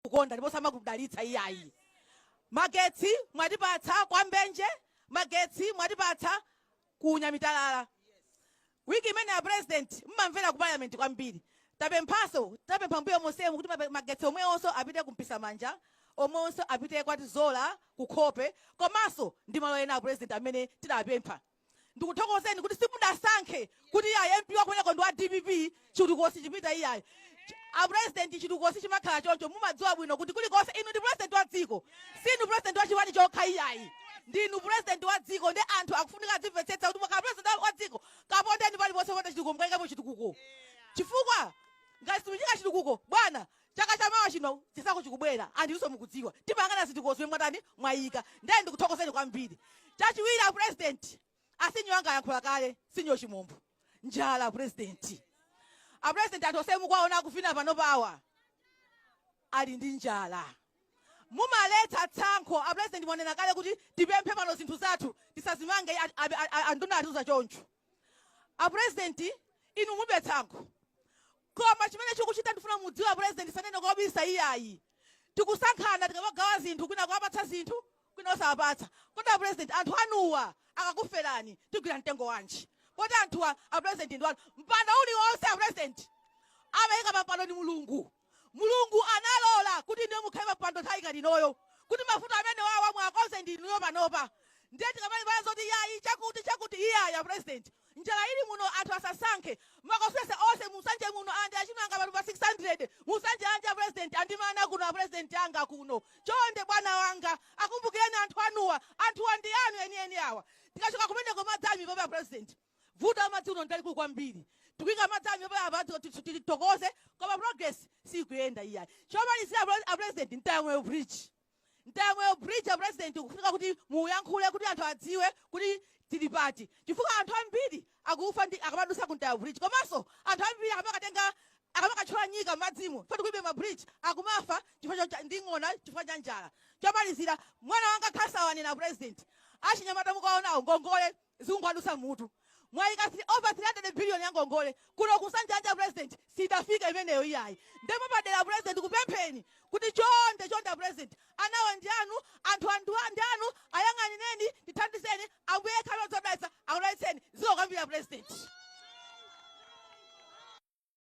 kukonda ndipo samakudalitsa iyayi. Magetsi mwatipatsa kwa Mbenje, magetsi mwatipatsa ku Nyamitalala. Wiki imene ya president mmamvera ku parliament kwambiri. Tapempha mbuyo monsemu kuti magetsi omweyonso apite kumpisa manja, omwenso apite kwati Zola kukhope, komanso ndi malo ena a president amene tidapempha. Ndikuthokozeni kuti simudasankhe kuti iyayi MP wakumeneko ndi wa DPP chitukukosi chipita iyayi. A president chitukukosi chimakhala choncho, mumadziwa bwino kuti kulikonse inu ndi president wa dziko, sinu president wa chiwani chokha iyayi. Ndinu president wa dziko ndi anthu akufunika adzimvetsetsa kuti mwakhala president wa dziko kapondeni paliponse pota chitukuko mukayikapo chitukuko. Chifukwa ngati simuchika chitukuko bwana chaka chamawa chino chisako chikubwera anthu mukudziwa tipangana zitukukosi mwatani mwayika. Ndiye ndikuthokozeni kwambiri. Chachiwiri a president asinyo anga yankhula kale sinyo chimombo njala president. A president anthu onse mukwaona kufina pano pawa ali ndi njala. Mumaletsa tsankho a president mwanena kale kuti tipemphe pano zinthu zathu tisazimange anduna atiuza choncho. A president inu mulibe tsankho. Koma chimene chikuchita ndifuna mudziwa president sanene kobisa iyayi. Tikusankhana tikamagawa zinthu kwina kuwapatsa zinthu kwina osawapatsa. Kodi a president anthu anuwa akakuferani tigwira mtengo wanji. Kodi anthuwa a president ndi wanu. Mpando uliwonse a president amayika mapando ndi Mulungu. Mulungu analola kuti ndiye mukhale mapando nthawi ngati inoyo kuti mafuta amene wawa mwakonse ndinuyo panopa. Ndiye tikamaliza zoti iyayi chakuti iyayi a president. Njala ili muno anthu asasankhe makosese onse musanje muno andi achimanga pano pa 600 musanje anja president andimana kuno a president anga kuno. Chonde bwana wanga akumbukireni anthu anuwa, anthuwa ndi anu eni awa. Tikachoka kumeneko madzami pa president vuta amadzi uno ndali kwambiri. Tukwika madzami pa abantu titokoze koma progress sikuyenda iyayi. Chomalizira a president ntayamwe bridge. Ntayamwe bridge a president kufika kuti muyankhule kuti anthu adziwe kuti tili pati. Chifukwa anthu ambiri akufa ndi akamadusa ku ntaya bridge. Komanso anthu ambiri akamakachola nyika madzimo fati kuibe ma bridge akumafa chifukwa cha nding'ona chifukwa cha njala. Chomalizira mwana wanga Khasawane na president achinyamata mukaonawo ngongole zikungwadusa mutu. Mwaika over 300 billion ya ngongole kuno kusanja president sidafika imeneyo iyayi. Ndipo padera president kupempheni kuti chonde president anawo ndi anu anthu ndi anu ayang'anireni tithandizeni ambuye khalo zodalitsa akudalitseni zikokambira president.